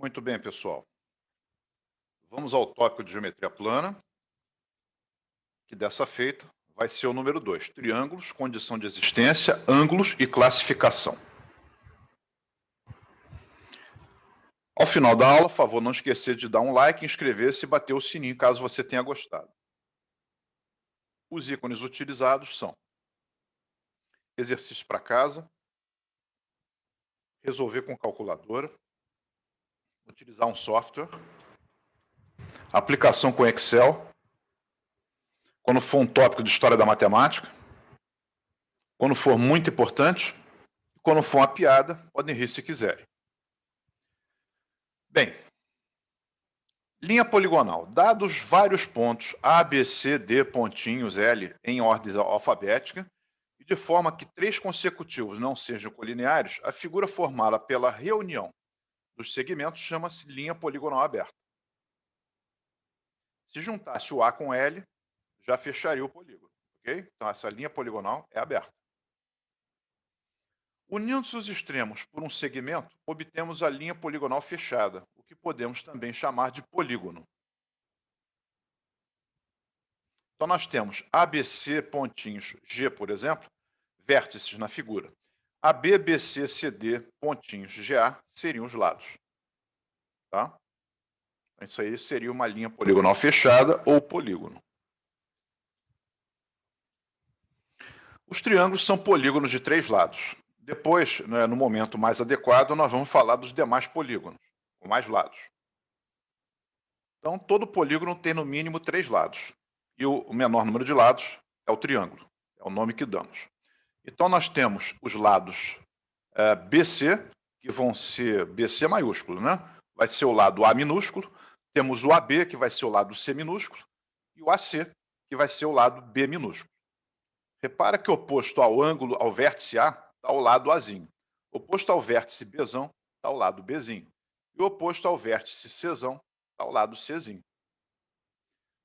Muito bem, pessoal. Vamos ao tópico de geometria plana, que dessa feita vai ser o número 2, triângulos, condição de existência, ângulos e classificação. Ao final da aula, por favor, não esquecer de dar um like, inscrever-se e bater o sininho, caso você tenha gostado. Os ícones utilizados são exercício para casa, resolver com calculadora, utilizar um software, aplicação com Excel, quando for um tópico de história da matemática, quando for muito importante, quando for uma piada, podem rir se quiserem. Bem, linha poligonal. Dados vários pontos A, B, C, D, pontinhos, L, em ordem alfabética, e de forma que 3 consecutivos não sejam colineares, a figura formada pela reunião dos segmentos chama-se linha poligonal aberta. Se juntasse o A com L, já fecharia o polígono, ok? Então, essa linha poligonal é aberta. Unindo-se os extremos por um segmento, obtemos a linha poligonal fechada, o que podemos também chamar de polígono. Então, nós temos ABC, pontinhos G, por exemplo, vértices na figura. AB, BC, CD, pontinhos GA seriam os lados. Tá? Isso aí seria uma linha poligonal fechada ou polígono. Os triângulos são polígonos de 3 lados. Depois, no momento mais adequado, nós vamos falar dos demais polígonos, com mais lados. Então, todo polígono tem no mínimo 3 lados. E o menor número de lados é o triângulo. É o nome que damos. Então, nós temos os lados BC, que vão ser BC maiúsculo, né? Vai ser o lado A minúsculo. Temos o AB, que vai ser o lado C minúsculo. E o AC, que vai ser o lado B minúsculo. Repara que oposto ao ângulo, ao vértice A, está o lado Azinho. Oposto ao vértice Bzão, está o lado Bzinho. E oposto ao vértice Czão, está o lado Czinho.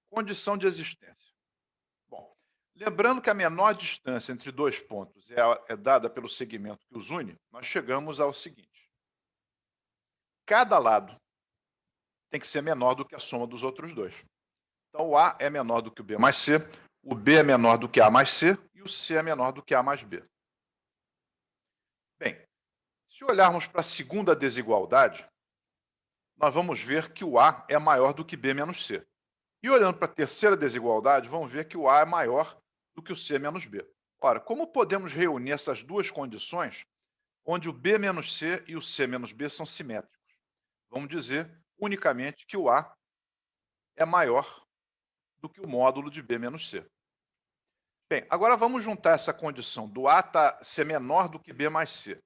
Condição de existência. Bom, lembrando que a menor distância entre 2 pontos é dada pelo segmento que os une, nós chegamos ao seguinte. Cada lado tem que ser menor do que a soma dos outros dois. Então, o A é menor do que o B mais C, o B é menor do que A mais C e o C é menor do que A mais B. Bem, se olharmos para a segunda desigualdade, nós vamos ver que o A é maior do que B menos C. E olhando para a terceira desigualdade, vamos ver que o A é maior do que o C menos B. Ora, como podemos reunir essas duas condições, onde o B menos C e o C menos B são simétricos? Vamos dizer unicamente que o A é maior do que o módulo de B menos C. Bem, agora vamos juntar essa condição do A ser menor do que B mais C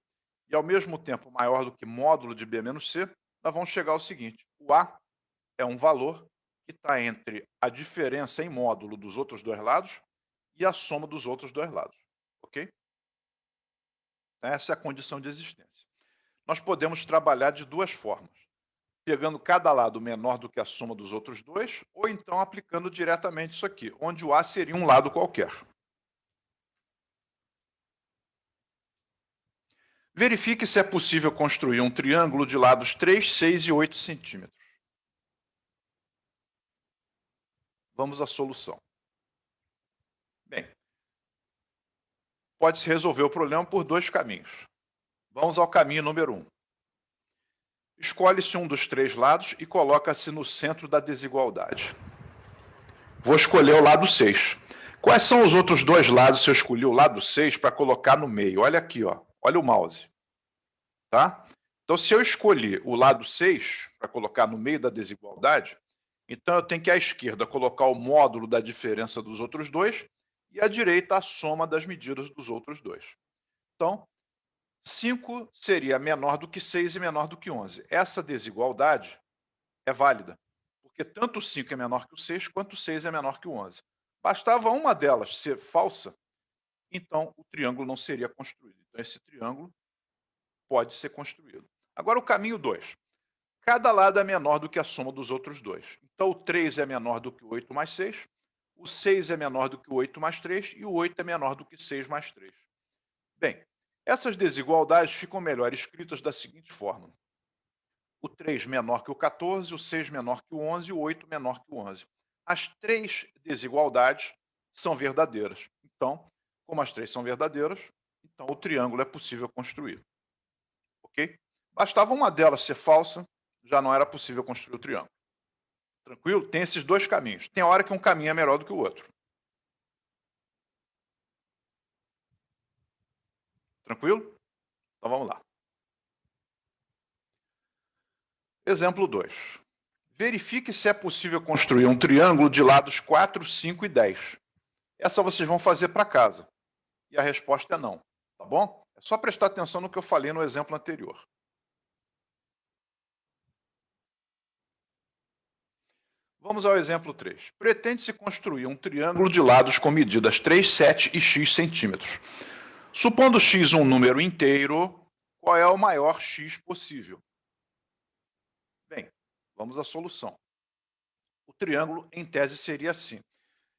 e, ao mesmo tempo, maior do que módulo de B menos C, nós vamos chegar ao seguinte. O A é um valor que está entre a diferença em módulo dos outros dois lados e a soma dos outros dois lados. Ok? Essa é a condição de existência. Nós podemos trabalhar de duas formas. Pegando cada lado menor do que a soma dos outros dois, ou então aplicando diretamente isso aqui, onde o A seria um lado qualquer. Verifique se é possível construir um triângulo de lados 3, 6 e 8 centímetros. Vamos à solução. Bem, pode-se resolver o problema por 2 caminhos. Vamos ao caminho número 1. Escolhe-se um dos 3 lados e coloca-se no centro da desigualdade. Vou escolher o lado 6. Quais são os outros 2 lados se eu escolhi o lado 6 para colocar no meio? Olha aqui, ó. Olha o mouse. Tá? Então, se eu escolher o lado 6 para colocar no meio da desigualdade, então eu tenho que à esquerda colocar o módulo da diferença dos outros 2 e à direita a soma das medidas dos outros 2. Então, 5 seria menor do que 6 e menor do que 11. Essa desigualdade é válida, porque tanto o 5 é menor que o 6, quanto o 6 é menor que o 11. Bastava uma delas ser falsa, então o triângulo não seria construído. Então, esse triângulo pode ser construído. Agora, o caminho 2. Cada lado é menor do que a soma dos outros dois. Então, o 3 é menor do que o 8 mais 6, o 6 é menor do que o 8 mais 3 e o 8 é menor do que 6 mais 3. Bem, essas desigualdades ficam melhor escritas da seguinte forma. o 3 menor que o 14, o 6 menor que o 11 e o 8 menor que o 11. As três desigualdades são verdadeiras. Então, como as três são verdadeiras, então o triângulo é possível construir. Ok? Bastava uma delas ser falsa, já não era possível construir o triângulo. Tranquilo? Tem esses dois caminhos. Tem hora que um caminho é melhor do que o outro. Tranquilo? Então vamos lá. Exemplo 2. Verifique se é possível construir um triângulo de lados 4, 5 e 10. Essa vocês vão fazer para casa. E a resposta é não. Tá bom? É só prestar atenção no que eu falei no exemplo anterior. Vamos ao exemplo 3. Pretende-se construir um triângulo de lados com medidas 3, 7 e x centímetros. Supondo x um número inteiro, qual é o maior x possível? Bem, vamos à solução. O triângulo, em tese, seria assim.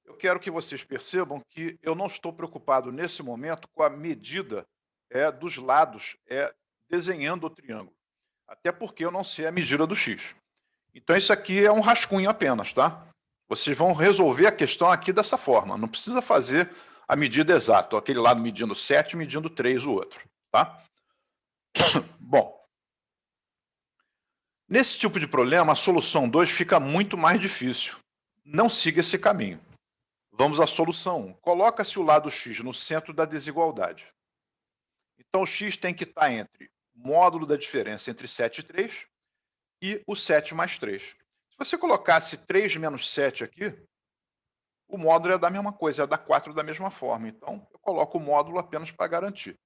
Eu quero que vocês percebam que eu não estou preocupado, nesse momento, com a medida dos lados desenhando o triângulo. Até porque eu não sei a medida do x. Então, isso aqui é um rascunho apenas, tá? Vocês vão resolver a questão aqui dessa forma. Não precisa fazer a medida exata. Aquele lado medindo 7, medindo 3 o outro, tá? Bom, nesse tipo de problema, a solução 2 fica muito mais difícil. Não siga esse caminho. Vamos à solução 1. Coloca-se o lado x no centro da desigualdade. Então, o x tem que estar entre o módulo da diferença entre 7 e 3 e o 7 mais 3. Se você colocasse 3 menos 7 aqui, o módulo é da mesma coisa, é da 4 da mesma forma. Então, eu coloco o módulo apenas para garantir.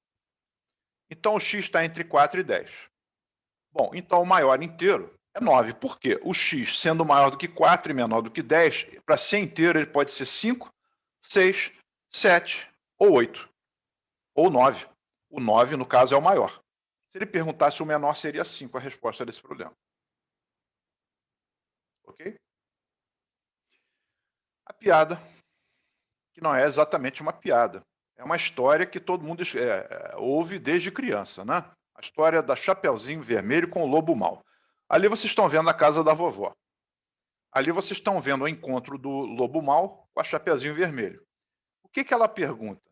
Então, o x está entre 4 e 10. Bom, então o maior inteiro é 9. Por quê? O x, sendo maior do que 4 e menor do que 10, para ser inteiro, ele pode ser 5, 6, 7 ou 8. Ou 9. O 9, no caso, é o maior. Se ele perguntasse o menor, seria 5 a resposta desse problema. Ok? A piada, que não é exatamente uma piada, é uma história que todo mundo ouve desde criança, né? A história da Chapeuzinho Vermelho com o Lobo Mau. Ali vocês estão vendo a casa da vovó. Ali vocês estão vendo o encontro do Lobo Mau com a Chapeuzinho Vermelho. O que ela pergunta?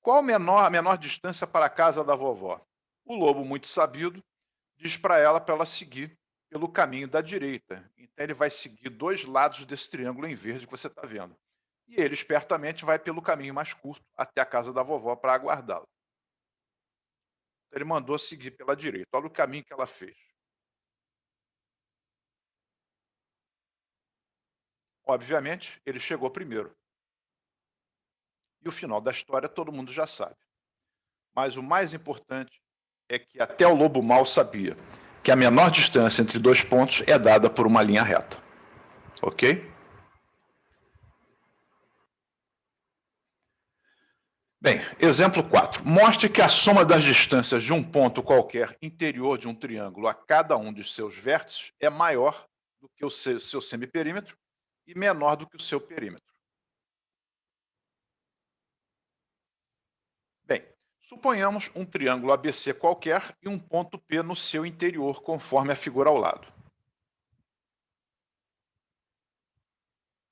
Qual a menor distância para a casa da vovó? O lobo, muito sabido, diz para ela seguir pelo caminho da direita. Então, ele vai seguir dois lados desse triângulo em verde que você está vendo. E ele, espertamente, vai pelo caminho mais curto até a casa da vovó para aguardá-la. Ele mandou seguir pela direita. Olha o caminho que ela fez. Obviamente, ele chegou primeiro. E o final da história todo mundo já sabe. Mas o mais importante é que até o Lobo Mau sabia que a menor distância entre dois pontos é dada por uma linha reta. Ok? Bem, exemplo 4. Mostre que a soma das distâncias de um ponto qualquer interior de um triângulo a cada um de seus vértices é maior do que o seu semiperímetro e menor do que o seu perímetro. Bem, suponhamos um triângulo ABC qualquer e um ponto P no seu interior, conforme a figura ao lado.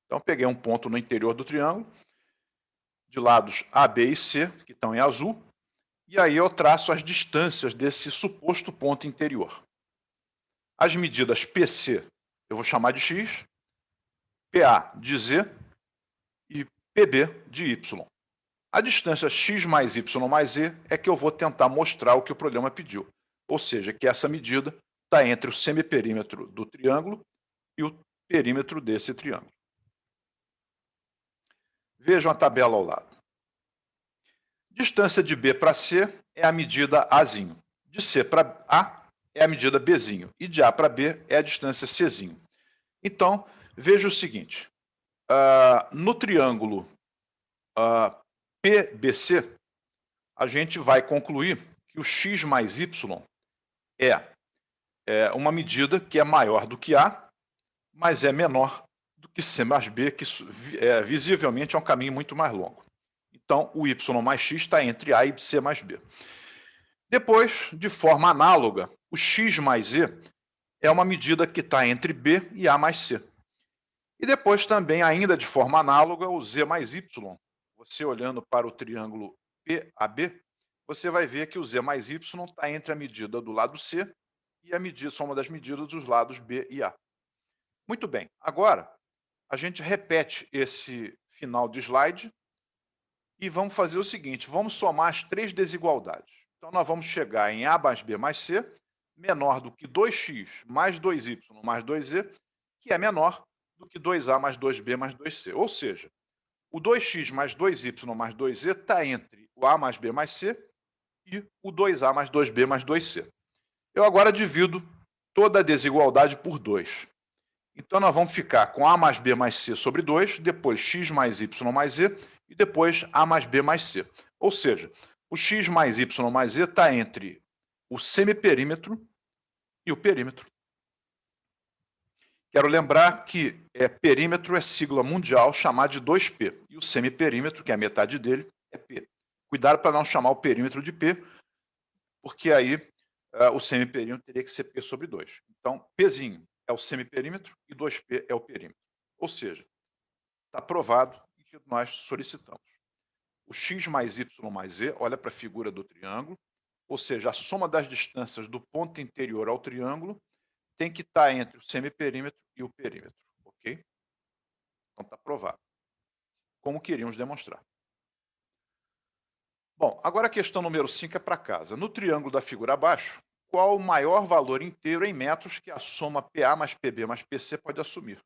Então, peguei um ponto no interior do triângulo, de lados A, B e C, que estão em azul, e aí eu traço as distâncias desse suposto ponto interior. As medidas PC eu vou chamar de X, PA de Z e PB de Y. A distância x mais y mais z é que eu vou tentar mostrar o que o problema pediu. Ou seja, que essa medida está entre o semiperímetro do triângulo e o perímetro desse triângulo. Vejam a tabela ao lado. Distância de B para C é a medida Azinho. De C para A é a medida Bzinho. E de A para B é a distância Czinho. Então, veja o seguinte. No triângulo PBC, a gente vai concluir que o x mais y é uma medida que é maior do que A, mas é menor do que C mais B, que visivelmente é um caminho muito mais longo. Então, o y mais x está entre A e C mais B. Depois, de forma análoga, O x mais e é uma medida que está entre b e a mais c. E depois também, ainda de forma análoga, o z mais y. Você olhando para o triângulo PAB, você vai ver que o z mais y está entre a medida do lado C e a soma das medidas dos lados B e A. Muito bem, agora a gente repete esse final de slide e vamos fazer o seguinte, vamos somar as três desigualdades. Então nós vamos chegar em A mais B mais C, menor do que 2x mais 2y mais 2z, que é menor do que 2a mais 2b mais 2c. Ou seja, o 2x mais 2y mais 2z está entre o a mais b mais c e o 2a mais 2b mais 2c. Eu agora divido toda a desigualdade por 2. Então, nós vamos ficar com a mais b mais c sobre 2, depois x mais y mais z, e depois a mais b mais c. Ou seja, o x mais y mais z está entre o semiperímetro e o perímetro. Quero lembrar que perímetro é sigla mundial chamada de 2P. E o semiperímetro, que é a metade dele, é P. Cuidado para não chamar o perímetro de P, porque aí o semiperímetro teria que ser P sobre 2. Então, Pzinho é o semiperímetro e 2P é o perímetro. Ou seja, está provado o que nós solicitamos. O x mais y mais z, olha para a figura do triângulo, ou seja, a soma das distâncias do ponto interior ao triângulo tem que estar entre o semiperímetro e o perímetro, ok? Então está provado. Como queríamos demonstrar. Bom, agora a questão número 5 é para casa. No triângulo da figura abaixo, qual o maior valor inteiro em metros que a soma PA mais PB mais PC pode assumir?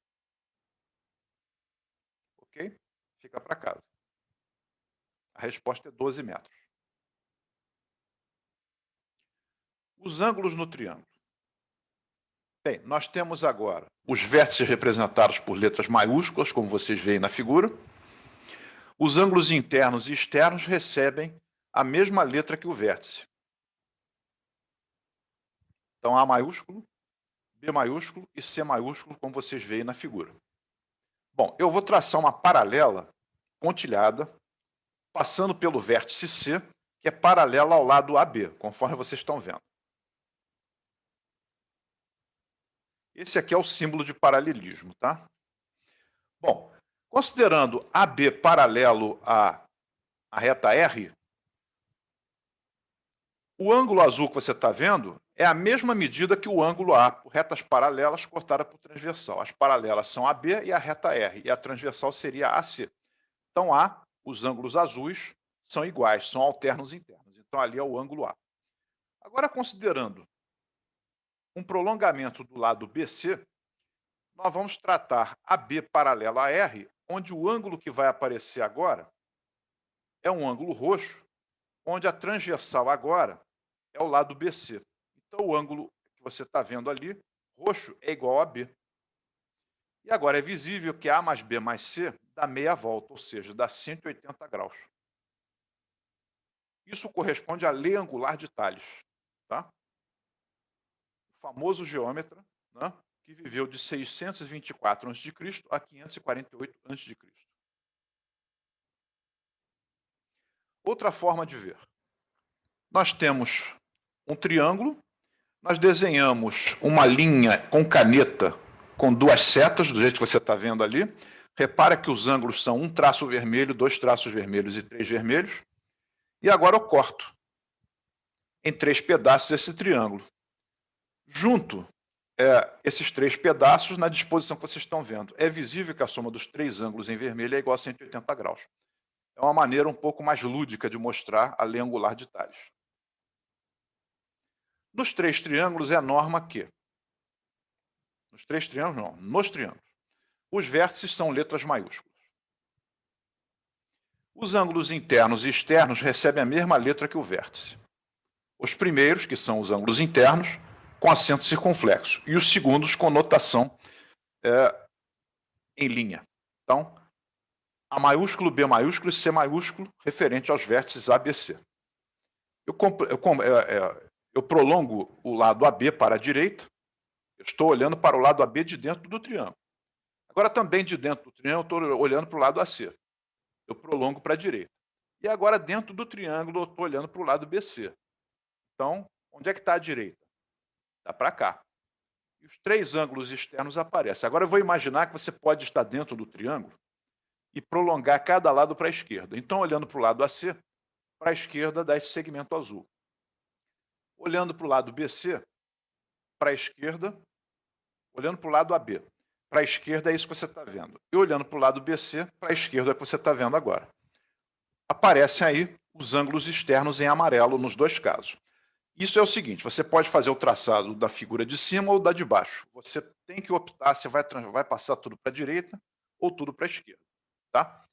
Ok? Fica para casa. A resposta é 12 metros. Os ângulos no triângulo. Bem, nós temos agora os vértices representados por letras maiúsculas, como vocês veem na figura. Os ângulos internos e externos recebem a mesma letra que o vértice. Então, A maiúsculo, B maiúsculo e C maiúsculo, como vocês veem na figura. Bom, eu vou traçar uma paralela pontilhada, passando pelo vértice C, que é paralela ao lado AB, conforme vocês estão vendo. Esse aqui é o símbolo de paralelismo, tá? Bom, considerando AB paralelo à reta R, o ângulo azul que você está vendo é a mesma medida que o ângulo A, por retas paralelas cortada por transversal. As paralelas são AB e a reta R, e a transversal seria AC. Então, os ângulos azuis são iguais, são alternos internos. Então, ali é o ângulo A. Agora, considerando um prolongamento do lado BC, nós vamos tratar AB paralela a R, onde o ângulo que vai aparecer agora é um ângulo roxo, onde a transversal agora é o lado BC. Então, o ângulo que você está vendo ali, roxo, é igual a B. E agora é visível que A mais B mais C dá meia volta, ou seja, dá 180 graus. Isso corresponde à lei angular de Tales, tá? O famoso geômetra, né, que viveu de 624 a.C. a 548 a.C. Outra forma de ver. Nós temos um triângulo, nós desenhamos uma linha com caneta com duas setas, do jeito que você está vendo ali. Repara que os ângulos são um traço vermelho, dois traços vermelhos e três vermelhos. E agora eu corto em três pedaços esse triângulo. Junto esses três pedaços na disposição que vocês estão vendo. É visível que a soma dos três ângulos em vermelho é igual a 180 graus. É uma maneira um pouco mais lúdica de mostrar a lei angular de Tales. Nos três triângulos é a norma que... Nos três triângulos, não. Nos triângulos. Os vértices são letras maiúsculas. Os ângulos internos e externos recebem a mesma letra que o vértice. Os primeiros, que são os ângulos internos, com acento circunflexo. E os segundos com notação em linha. Então, A maiúsculo, B maiúsculo e C maiúsculo, referente aos vértices ABC. Eu prolongo o lado AB para a direita, eu estou olhando para o lado AB de dentro do triângulo. Agora, também de dentro do triângulo, eu estou olhando para o lado AC. Eu prolongo para a direita. E agora, dentro do triângulo, eu estou olhando para o lado BC. Então, onde é que está a direita? está para cá. E os três ângulos externos aparecem. Agora eu vou imaginar que você pode estar dentro do triângulo e prolongar cada lado para a esquerda. Então, olhando para o lado AC, para a esquerda dá esse segmento azul. Olhando para o lado BC, para a esquerda, olhando para o lado AB, para a esquerda é isso que você está vendo. E olhando para o lado BC, para a esquerda é o que você está vendo agora. Aparecem aí os ângulos externos em amarelo nos dois casos. Isso é o seguinte, você pode fazer o traçado da figura de cima ou da de baixo. Você tem que optar se vai passar tudo para a direita ou tudo para a esquerda. Tá?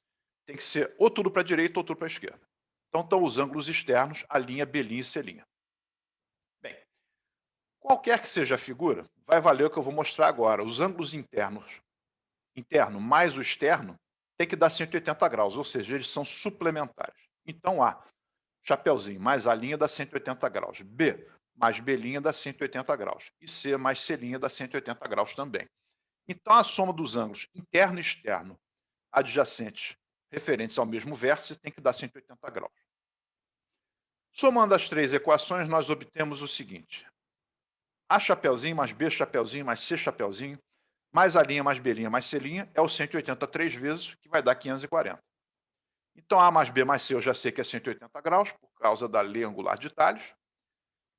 Tem que ser ou tudo para a direita ou tudo para a esquerda. Então estão os ângulos externos, a linha, B' e C'. Bem, qualquer que seja a figura, vai valer o que eu vou mostrar agora. Os ângulos interno mais o externo, tem que dar 180 graus, ou seja, eles são suplementares. Então, A, chapeuzinho, mais A' dá 180 graus. B, mais B' dá 180 graus. E C, mais C' dá 180 graus também. Então, a soma dos ângulos interno e externo adjacentes referentes ao mesmo vértice tem que dar 180 graus. Somando as três equações, nós obtemos o seguinte. A chapeuzinho mais B chapeuzinho mais C chapeuzinho mais A' mais B' mais C' é o 180 três vezes, que vai dar 540. Então, A mais B mais C eu já sei que é 180 graus, por causa da lei angular de Thales.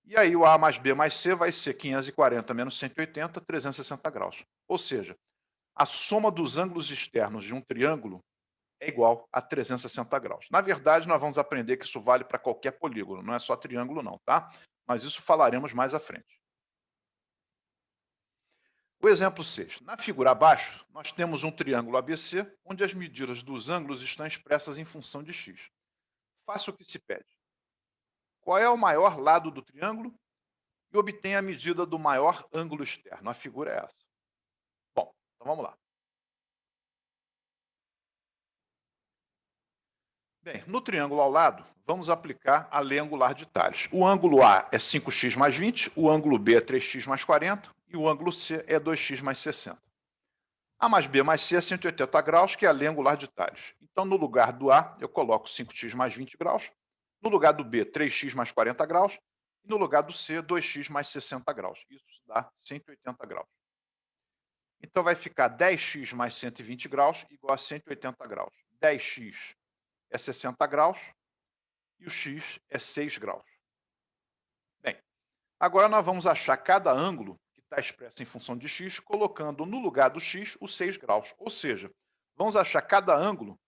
E aí o A mais B mais C vai ser 540 menos 180, 360 graus. Ou seja, a soma dos ângulos externos de um triângulo é igual a 360 graus. Na verdade, nós vamos aprender que isso vale para qualquer polígono, não é só triângulo não, tá? Mas isso falaremos mais à frente. O exemplo 6. Na figura abaixo, nós temos um triângulo ABC, onde as medidas dos ângulos estão expressas em função de x. Faça o que se pede. Qual é o maior lado do triângulo? E obtenha a medida do maior ângulo externo. A figura é essa. Bom, então vamos lá. Bem, no triângulo ao lado, vamos aplicar a lei angular de Thales. O ângulo A é 5x mais 20, o ângulo B é 3x mais 40 e o ângulo C é 2x mais 60. A mais B mais C é 180 graus, que é a lei angular de Thales. Então, no lugar do A, eu coloco 5x mais 20 graus, no lugar do B, 3x mais 40 graus, e no lugar do C, 2x mais 60 graus. Isso dá 180 graus. Então, vai ficar 10x mais 120 graus igual a 180 graus. 10x é 60 graus e o x é 6 graus. Bem, agora nós vamos achar cada ângulo que está expresso em função de x, colocando no lugar do x os 6 graus. Ou seja, vamos achar cada ângulo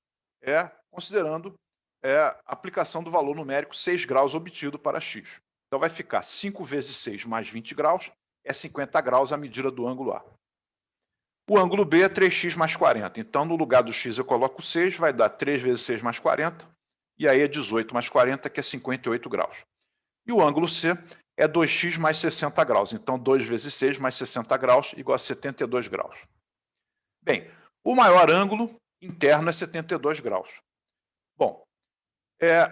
considerando a aplicação do valor numérico 6 graus obtido para x. Então vai ficar 5 vezes 6 mais 20 graus, é 50 graus a medida do ângulo A. O ângulo B é 3x mais 40. Então, no lugar do x eu coloco 6, vai dar 3 vezes 6 mais 40, e aí é 18 mais 40, que é 58 graus. E o ângulo C é 2x mais 60 graus. Então, 2 vezes 6 mais 60 graus igual a 72 graus. Bem, o maior ângulo interno é 72 graus. Bom,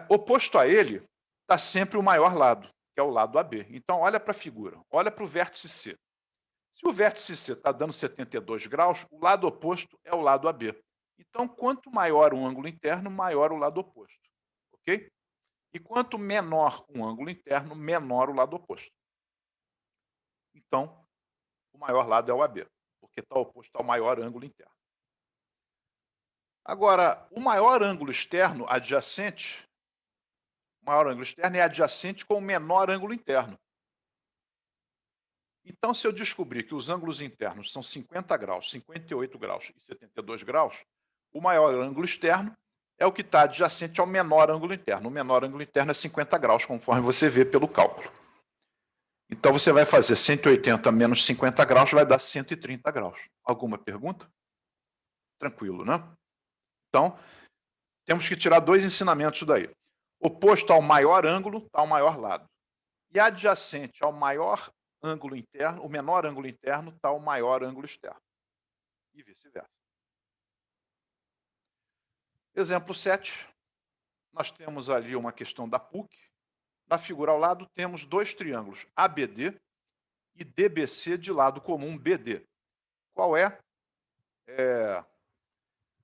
oposto a ele está sempre o maior lado, que é o lado AB. Então, olha para a figura, olha para o vértice C. Se o vértice C está dando 72 graus, o lado oposto é o lado AB. Então, quanto maior o ângulo interno, maior o lado oposto. Ok? E quanto menor um ângulo interno, menor o lado oposto. Então, o maior lado é o AB, porque está oposto ao maior ângulo interno. Agora, o maior ângulo externo adjacente, é adjacente com o menor ângulo interno. Então, se eu descobrir que os ângulos internos são 50 graus, 58 graus e 72 graus, o maior ângulo externo é o que está adjacente ao menor ângulo interno. O menor ângulo interno é 50 graus, conforme você vê pelo cálculo. Então, você vai fazer 180 menos 50 graus, vai dar 130 graus. Alguma pergunta? Tranquilo, né? Então, temos que tirar dois ensinamentos daí. Oposto ao maior ângulo está o maior lado. E adjacente ao maior ângulo interno, o menor ângulo interno está o maior ângulo externo. E vice-versa. Exemplo 7. Nós temos ali uma questão da PUC. Na figura ao lado temos dois triângulos ABD e DBC de lado comum BD. Qual é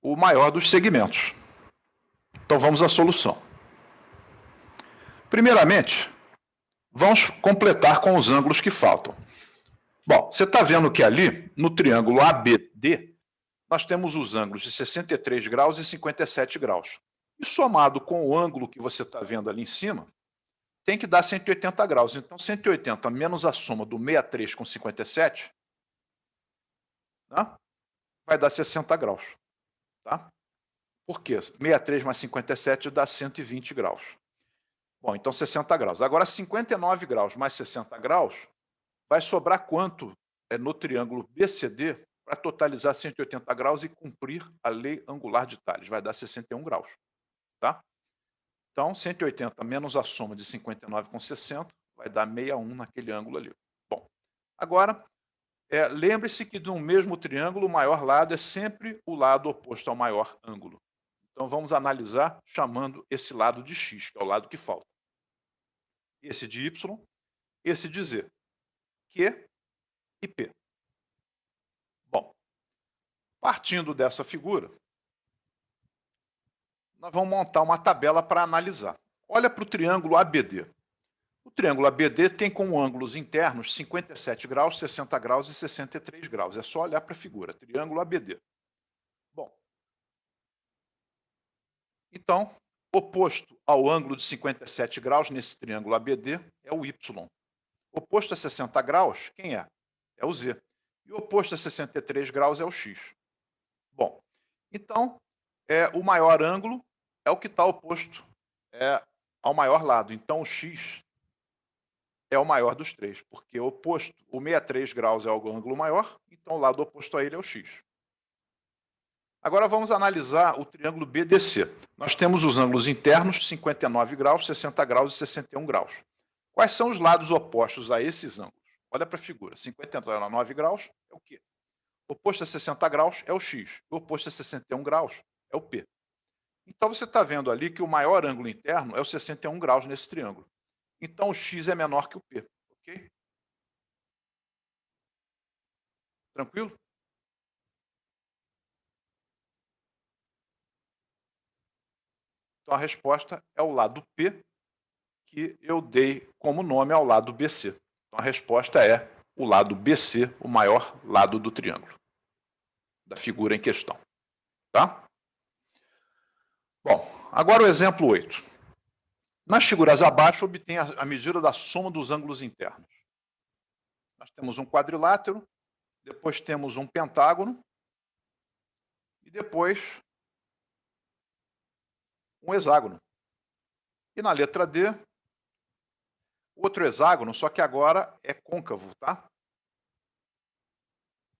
o maior dos segmentos? Então vamos à solução. Primeiramente, vamos completar com os ângulos que faltam. Bom, você está vendo que ali, no triângulo ABD, nós temos os ângulos de 63 graus e 57 graus. E somado com o ângulo que você está vendo ali em cima, tem que dar 180 graus. Então, 180 menos a soma do 63 com 57, né, vai dar 60 graus. Tá? Por quê? 63 mais 57 dá 120 graus. Bom, então 60 graus. Agora, 59 graus mais 60 graus, vai sobrar quanto no triângulo BCD para totalizar 180 graus e cumprir a lei angular de Tales? Vai dar 61 graus. Tá? Então, 180 menos a soma de 59 com 60 vai dar 61 naquele ângulo ali. Bom, agora, lembre-se que no mesmo triângulo, o maior lado é sempre o lado oposto ao maior ângulo. Então, vamos analisar chamando esse lado de x, que é o lado que falta. Esse de y, esse de z. Q e P. Bom, partindo dessa figura, nós vamos montar uma tabela para analisar. Olha para o triângulo ABD. O triângulo ABD tem como ângulos internos 57 graus, 60 graus e 63 graus. É só olhar para a figura, triângulo ABD. Bom, então, oposto ao ângulo de 57 graus nesse triângulo ABD é o Y. Oposto a 60 graus, quem é? É o Z. E o oposto a 63 graus é o X. Bom, então, o maior ângulo é o que está oposto ao maior lado. Então, o X é o maior dos três, porque o 63 graus é o ângulo maior, então o lado oposto a ele é o X. Agora vamos analisar o triângulo BDC. Nós temos os ângulos internos, 59 graus, 60 graus e 61 graus. Quais são os lados opostos a esses ângulos? Olha para a figura, 59 graus é o quê? O oposto a 60 graus é o X, o oposto a 61 graus é o P. Então você está vendo ali que o maior ângulo interno é o 61 graus nesse triângulo. Então o X é menor que o P, ok? Tranquilo? Então a resposta é o lado P, que eu dei como nome ao lado BC. Então a resposta é o lado BC, o maior lado do triângulo, da figura em questão. Tá? Bom, agora o exemplo 8. Nas figuras abaixo, obtém a medida da soma dos ângulos internos. Nós temos um quadrilátero, depois temos um pentágono, e depois um hexágono. E na letra D, outro hexágono, só que agora é côncavo, tá?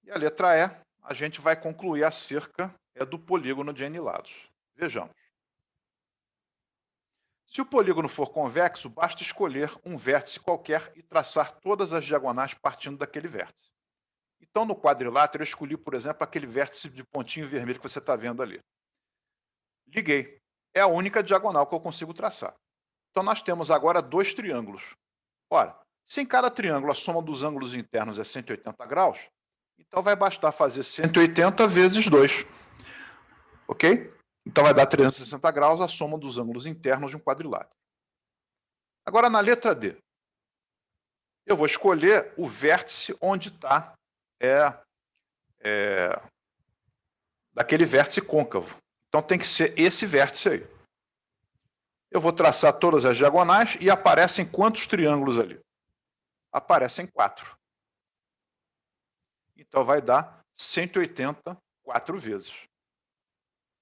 E a letra E, a gente vai concluir acerca do polígono de N lados. Vejamos. Se o polígono for convexo, basta escolher um vértice qualquer e traçar todas as diagonais partindo daquele vértice. Então, no quadrilátero, eu escolhi, por exemplo, aquele vértice de pontinho vermelho que você está vendo ali. Liguei. É a única diagonal que eu consigo traçar. Então, nós temos agora dois triângulos. Ora, se em cada triângulo a soma dos ângulos internos é 180 graus, então vai bastar fazer 180 vezes 2. Ok? Então vai dar 360 graus a soma dos ângulos internos de um quadrilátero. Agora, na letra D, eu vou escolher o vértice onde está daquele vértice côncavo. Então tem que ser esse vértice aí. Eu vou traçar todas as diagonais e aparecem quantos triângulos ali? Aparecem 4. Então vai dar 180 4 vezes.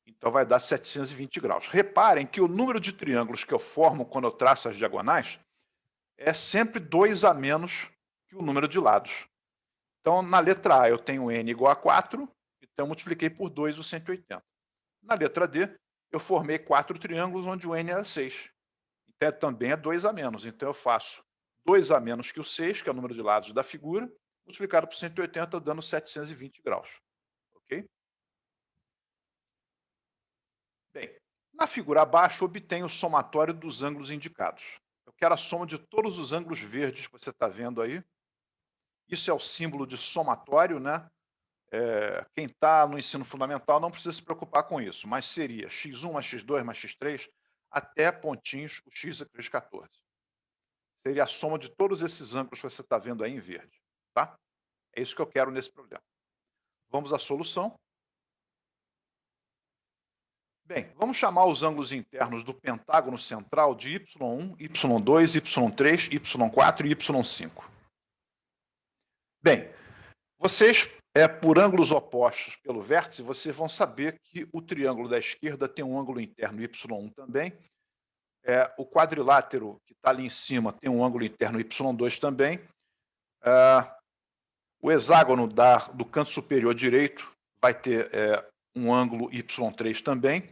Então vai dar 720 graus. Reparem que o número de triângulos que eu formo quando eu traço as diagonais é sempre 2 a menos que o número de lados. Então, na letra A eu tenho n igual a 4, então eu multipliquei por 2 o 180. Na letra D, eu formei 4 triângulos onde o n era 6. Então, também é 2 a menos. Então, eu faço 2 a menos que o 6, que é o número de lados da figura, multiplicado por 180, dando 720 graus. Ok? Bem, na figura abaixo, obtenho o somatório dos ângulos indicados. Eu quero a soma de todos os ângulos verdes que você está vendo aí. Isso é o símbolo de somatório, né? Quem está no ensino fundamental não precisa se preocupar com isso, mas seria x1 mais x2 mais x3 até pontinhos, o x é 314. Seria a soma de todos esses ângulos que você está vendo aí em verde. Tá? É isso que eu quero nesse problema. Vamos à solução. Bem, vamos chamar os ângulos internos do pentágono central de y1, y2, y3, y4 e y5. Bem, vocês, por ângulos opostos pelo vértice, vocês vão saber que o triângulo da esquerda tem um ângulo interno y1 também. O quadrilátero que está ali em cima tem um ângulo interno y2 também. O hexágono do canto superior direito vai ter um ângulo y3 também.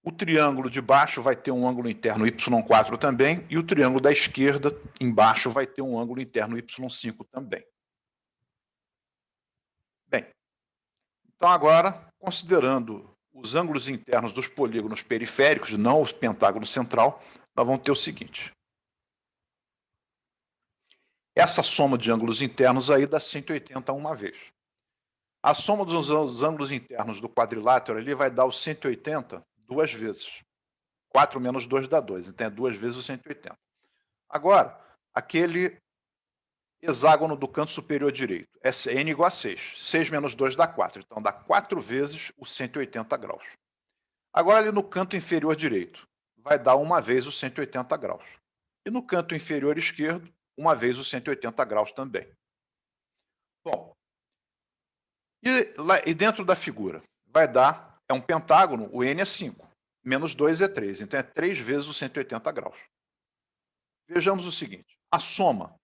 O triângulo de baixo vai ter um ângulo interno y4 também. E o triângulo da esquerda, embaixo, vai ter um ângulo interno y5 também. Bem, então agora, considerando os ângulos internos dos polígonos periféricos, não o pentágono central, nós vamos ter o seguinte. Essa soma de ângulos internos aí dá 180 uma vez. A soma dos ângulos internos do quadrilátero ali vai dar os 180 duas vezes. 4 menos 2 dá 2, então é 2 vezes o 180. Agora, aquele hexágono do canto superior direito é n igual a 6. 6 menos 2 dá 4, então dá 4 vezes os 180 graus. Agora, ali no canto inferior direito, vai dar uma vez os 180 graus. E no canto inferior esquerdo, uma vez os 180 graus também. Bom, e dentro da figura vai dar, um pentágono, o n é 5, menos 2 é 3, então é 3 vezes os 180 graus. Vejamos o seguinte, a soma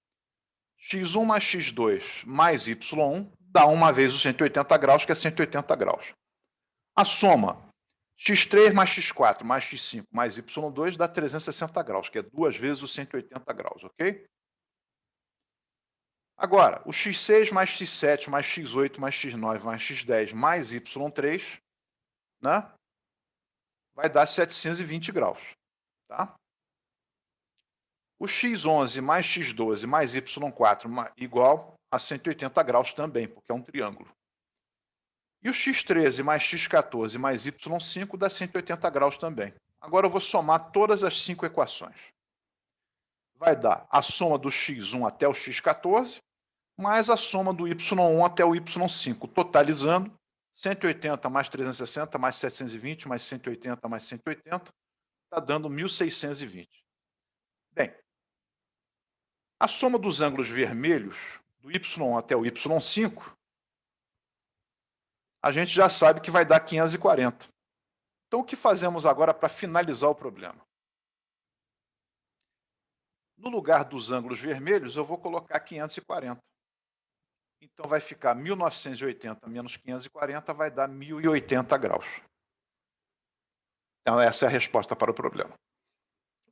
x1 mais x2 mais y1 dá uma vez os 180 graus, que é 180 graus. A soma x3 mais x4 mais x5 mais y2 dá 360 graus, que é 2 vezes os 180 graus, ok? Agora, o x6 mais x7 mais x8 mais x9 mais x10 mais y3, né, vai dar 720 graus. Tá? O x11 mais x12 mais y4 igual a 180 graus também, porque é um triângulo. E o x13 mais x14 mais y5 dá 180 graus também. Agora eu vou somar todas as 5 equações. Vai dar a soma do x1 até o x14, mais a soma do y1 até o y5, totalizando 180 mais 360 mais 720 mais 180 mais 180, está dando 1620. Bem, a soma dos ângulos vermelhos, do y1 até o y5, a gente já sabe que vai dar 540. Então, o que fazemos agora para finalizar o problema? No lugar dos ângulos vermelhos, eu vou colocar 540. Então, vai ficar 1980 menos 540, vai dar 1080 graus. Então, essa é a resposta para o problema.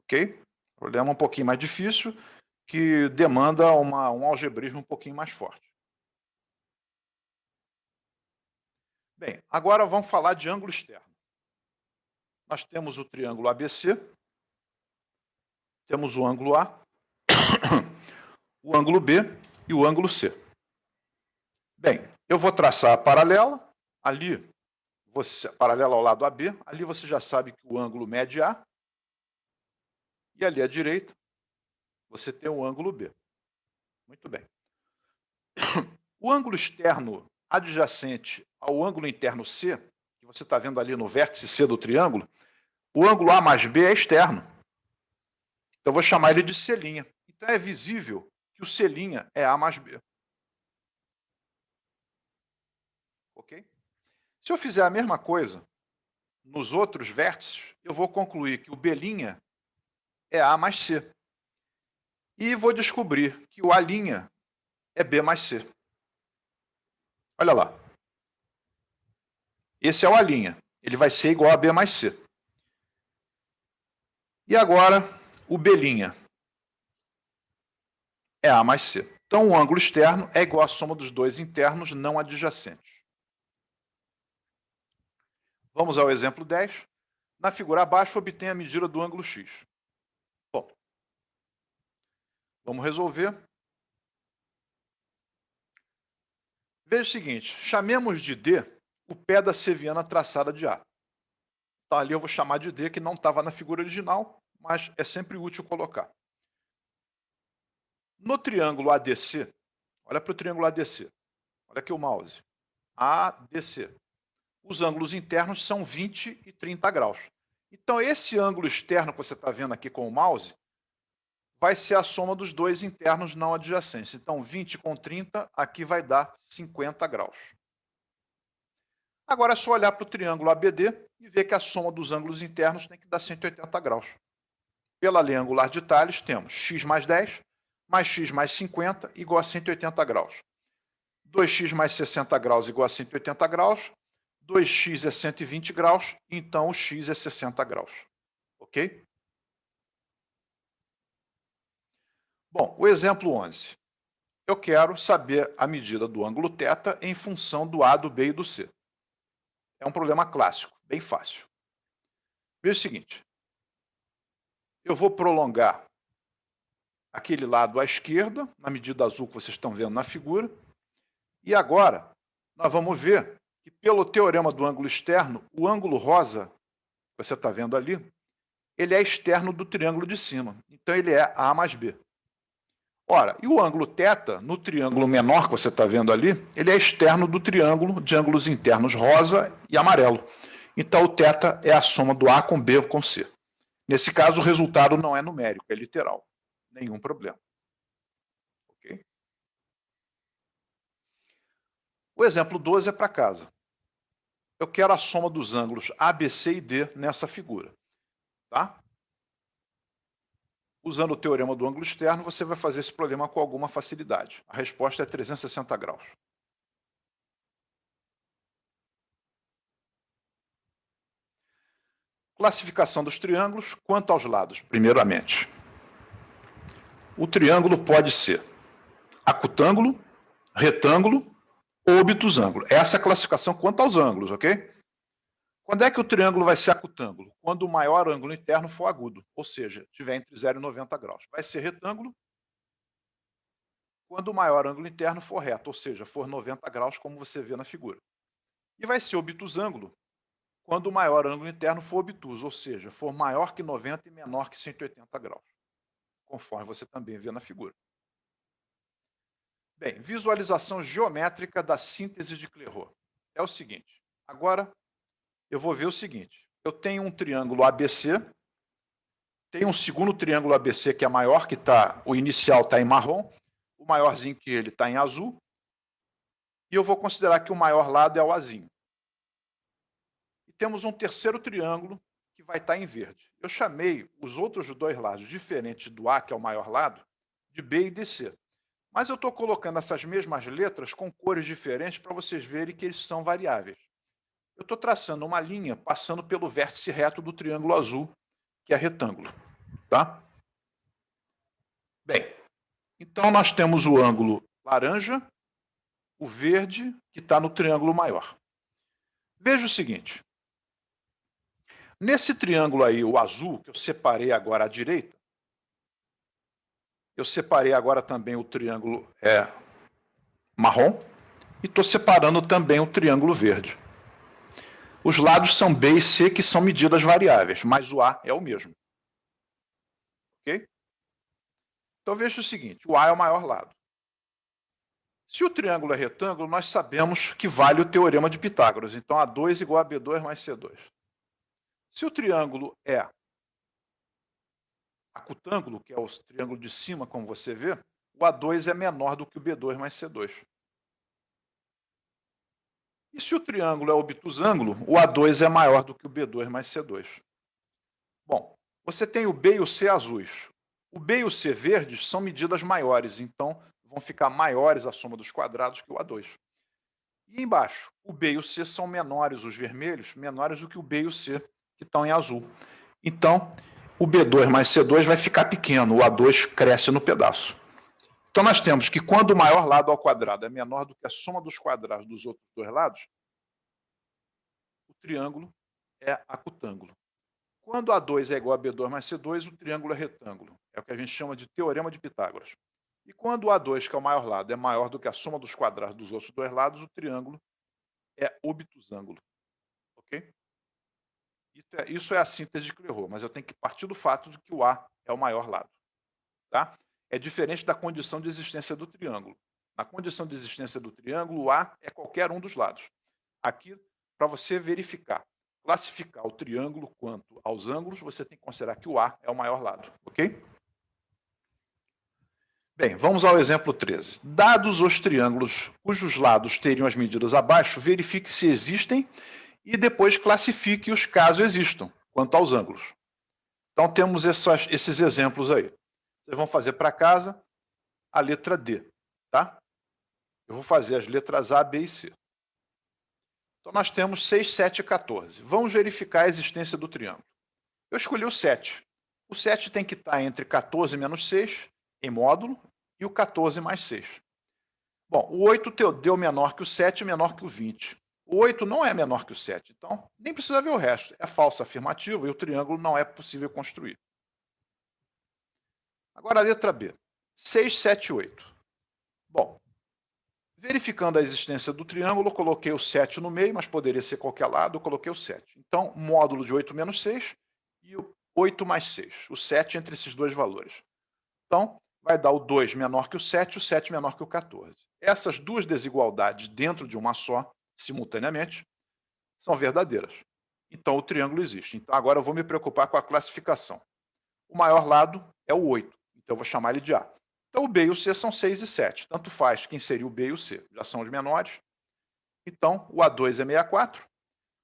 Ok? Problema um pouquinho mais difícil, que demanda um algebrismo um pouquinho mais forte. Bem, agora vamos falar de ângulo externo. Nós temos o triângulo ABC, temos o ângulo A, o ângulo B e o ângulo C. Bem, eu vou traçar a paralela, ali, paralela ao lado AB, ali você já sabe que o ângulo mede A, e ali à direita, você tem o ângulo B. Muito bem. O ângulo externo adjacente ao ângulo interno C, que você está vendo ali no vértice C do triângulo, o ângulo A mais B é externo. Então, eu vou chamar ele de C'. Então, é visível que o C' é A mais B. Ok? Se eu fizer a mesma coisa nos outros vértices, eu vou concluir que o B' é A mais C. E vou descobrir que o A' é B mais C. Olha lá. Esse é o A'. Ele vai ser igual a B mais C. E agora, o B' é A mais C. Então, o ângulo externo é igual à soma dos dois internos não adjacentes. Vamos ao exemplo 10. Na figura abaixo, obtenha a medida do ângulo X. Bom, vamos resolver. Veja o seguinte, chamemos de D o pé da seviana traçada de A. Então, ali eu vou chamar de D, que não estava na figura original, mas é sempre útil colocar. No triângulo ADC, olha para o triângulo ADC. Olha aqui o mouse. ADC. Os ângulos internos são 20 e 30 graus. Então, esse ângulo externo que você está vendo aqui com o mouse vai ser a soma dos dois internos não adjacentes. Então, 20 com 30, aqui vai dar 50 graus. Agora é só olhar para o triângulo ABD e ver que a soma dos ângulos internos tem que dar 180 graus. Pela lei angular de Thales, temos x mais 10 mais x mais 50 igual a 180 graus. 2x mais 60 graus igual a 180 graus. 2x é 120 graus, então o x é 60 graus. Ok? Bom, o exemplo 11. Eu quero saber a medida do ângulo θ em função do A, do B e do C. É um problema clássico, bem fácil. Veja o seguinte. Eu vou prolongar aquele lado à esquerda, na medida azul que vocês estão vendo na figura. E agora, nós vamos ver que, pelo teorema do ângulo externo, o ângulo rosa, que você está vendo ali, ele é externo do triângulo de cima. Então, ele é A mais B. Ora, e o ângulo θ, no triângulo menor que você está vendo ali, ele é externo do triângulo de ângulos internos rosa e amarelo. Então, o θ é a soma do A com B com C. Nesse caso, o resultado não é numérico, é literal. Nenhum problema. Ok? O exemplo 12 é para casa. Eu quero a soma dos ângulos ABC e D nessa figura. Tá? Usando o teorema do ângulo externo, você vai fazer esse problema com alguma facilidade. A resposta é 360 graus. Classificação dos triângulos quanto aos lados, primeiramente. O triângulo pode ser acutângulo, retângulo ou obtusângulo. Essa é a classificação quanto aos ângulos, ok? Quando é que o triângulo vai ser acutângulo? Quando o maior ângulo interno for agudo, ou seja, tiver entre 0 e 90 graus. Vai ser retângulo quando o maior ângulo interno for reto, ou seja, for 90 graus, como você vê na figura. E vai ser obtusângulo quando o maior ângulo interno for obtuso, ou seja, for maior que 90 e menor que 180 graus, conforme você também vê na figura. Bem, visualização geométrica da síntese de Clairaut. É o seguinte, agora eu vou ver o seguinte, eu tenho um triângulo ABC, tenho um segundo triângulo ABC que é maior, que o inicial está em marrom, o maiorzinho que ele está em azul, e eu vou considerar que o maior lado é o Azinho. E temos um terceiro triângulo que vai estar em verde. Eu chamei os outros dois lados diferentes do A, que é o maior lado, de B e de C. Mas eu estou colocando essas mesmas letras com cores diferentes para vocês verem que eles são variáveis. Eu estou traçando uma linha passando pelo vértice reto do triângulo azul, que é retângulo. Tá? Bem, então nós temos o ângulo laranja, o verde, que está no triângulo maior. Veja o seguinte. Nesse triângulo aí, o azul, que eu separei agora à direita, eu separei agora também o triângulo marrom e estou separando também o triângulo verde. Os lados são B e C, que são medidas variáveis, mas o A é o mesmo. Ok? Então veja o seguinte, o A é o maior lado. Se o triângulo é retângulo, nós sabemos que vale o teorema de Pitágoras. Então, A2 igual a B2 mais C2. Se o triângulo é acutângulo, que é o triângulo de cima, como você vê, o A2 é menor do que o B2 mais C2. E se o triângulo é obtusângulo, o A2 é maior do que o B2 mais C2. Bom, você tem o B e o C azuis. O B e o C verdes são medidas maiores, então vão ficar maiores a soma dos quadrados que o A2. E embaixo, o B e o C são menores, os vermelhos, menores do que o B e o C, que estão em azul. Então, o B2 mais C2 vai ficar pequeno, o A2 cresce no pedaço. Então, nós temos que quando o maior lado ao quadrado é menor do que a soma dos quadrados dos outros dois lados, o triângulo é acutângulo. Quando A2 é igual a B2 mais C2, o triângulo é retângulo. É o que a gente chama de teorema de Pitágoras. E quando o A2, que é o maior lado, é maior do que a soma dos quadrados dos outros dois lados, o triângulo é obtusângulo. Ok? Isso é a síntese de Clairaut, mas eu tenho que partir do fato de que o A é o maior lado. Tá? É diferente da condição de existência do triângulo. Na condição de existência do triângulo, o A é qualquer um dos lados. Aqui, para você verificar, classificar o triângulo quanto aos ângulos, você tem que considerar que o A é o maior lado, ok? Bem, vamos ao exemplo 13. Dados os triângulos cujos lados teriam as medidas abaixo, verifique se existem e depois classifique os caso existam, quanto aos ângulos. Então, temos esses exemplos aí. Vocês vão fazer para casa a letra D, tá? Eu vou fazer as letras A, B e C. Então, nós temos 6, 7 e 14. Vamos verificar a existência do triângulo. Eu escolhi o 7. O 7 tem que estar entre 14 menos 6, em módulo, e o 14 mais 6. Bom, o 8 deu menor que o 7 e menor que o 20. O 8 não é menor que o 7, então nem precisa ver o resto. É falso afirmativo e o triângulo não é possível construir. Agora a letra B. 6, 7 e 8. Bom, verificando a existência do triângulo, eu coloquei o 7 no meio, mas poderia ser qualquer lado, eu coloquei o 7. Então, módulo de 8 menos 6 e o 8 mais 6. O 7 entre esses dois valores. Então, vai dar o 2 menor que o 7 menor que o 14. Essas duas desigualdades dentro de uma só, simultaneamente, são verdadeiras. Então, o triângulo existe. Então, agora eu vou me preocupar com a classificação. O maior lado é o 8, então eu vou chamar ele de A. Então, o B e o C são 6 e 7. Tanto faz quem seria o B e o C. Já são os menores. Então, o A2 é 64,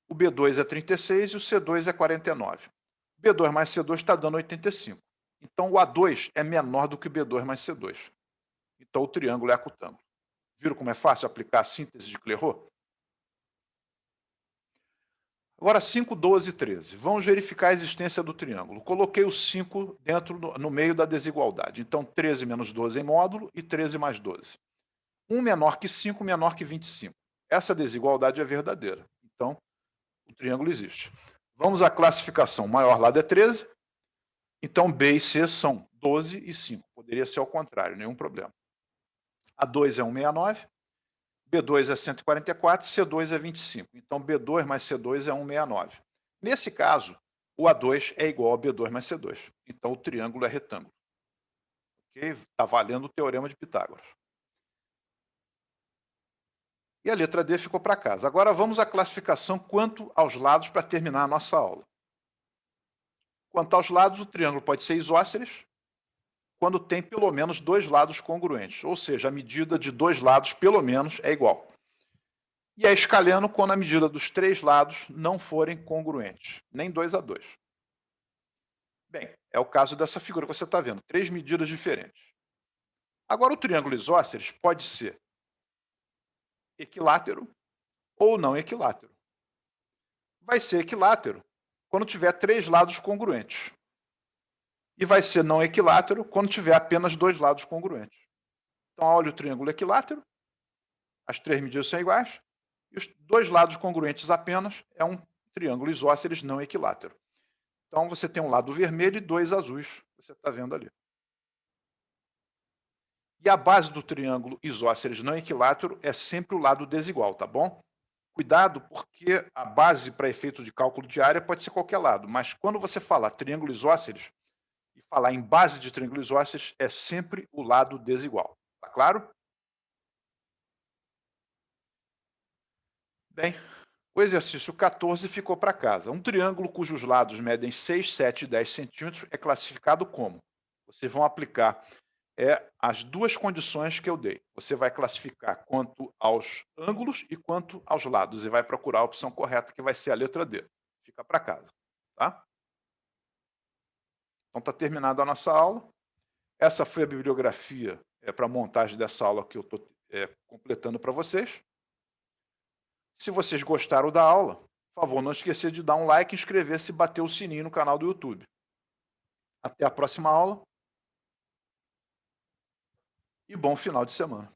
o B2 é 36 e o C2 é 49. B2 mais C2 está dando 85. Então, o A2 é menor do que o B2 mais C2. Então, o triângulo é acutângulo. Viram como é fácil aplicar a síntese de Clairaut? Agora, 5, 12 e 13. Vamos verificar a existência do triângulo. Coloquei o 5 dentro no meio da desigualdade. Então, 13 menos 12 em módulo e 13 mais 12. 1 menor que 5, menor que 25. Essa desigualdade é verdadeira. Então, o triângulo existe. Vamos à classificação. O maior lado é 13. Então, B e C são 12 e 5. Poderia ser ao contrário, nenhum problema. A2 é 169, B2 é 144, C2 é 25. Então, B2 mais C2 é 169. Nesse caso, o A2 é igual a B2 mais C2. Então, o triângulo é retângulo. Ok? Está valendo o teorema de Pitágoras. E a letra D ficou para casa. Agora, vamos à classificação quanto aos lados para terminar a nossa aula. Quanto aos lados, o triângulo pode ser isósceles quando tem pelo menos dois lados congruentes, ou seja, a medida de dois lados pelo menos é igual. E é escaleno quando a medida dos três lados não forem congruentes, nem 2 a 2. Bem, é o caso dessa figura que você está vendo, três medidas diferentes. Agora, o triângulo isósceles pode ser equilátero ou não equilátero. Vai ser equilátero quando tiver três lados congruentes. E vai ser não equilátero quando tiver apenas dois lados congruentes. Então, olha o triângulo equilátero, as três medidas são iguais, e os dois lados congruentes apenas é um triângulo isósceles não equilátero. Então, você tem um lado vermelho e dois azuis, você está vendo ali. E a base do triângulo isósceles não equilátero é sempre o lado desigual, tá bom? Cuidado, porque a base para efeito de cálculo de área pode ser qualquer lado, mas quando você falar triângulo isósceles e falar em base de triângulo isósceles, é sempre o lado desigual. Tá claro? Bem, o exercício 14 ficou para casa. Um triângulo cujos lados medem 6, 7 e 10 centímetros é classificado como? Vocês vão aplicar as duas condições que eu dei. Você vai classificar quanto aos ângulos e quanto aos lados, e vai procurar a opção correta, que vai ser a letra D. Fica para casa. Tá? Então, está terminada a nossa aula. Essa foi a bibliografia para a montagem dessa aula que eu estou completando para vocês. Se vocês gostaram da aula, por favor, não esqueça de dar um like, inscrever-se e bater o sininho no canal do YouTube. Até a próxima aula e bom final de semana.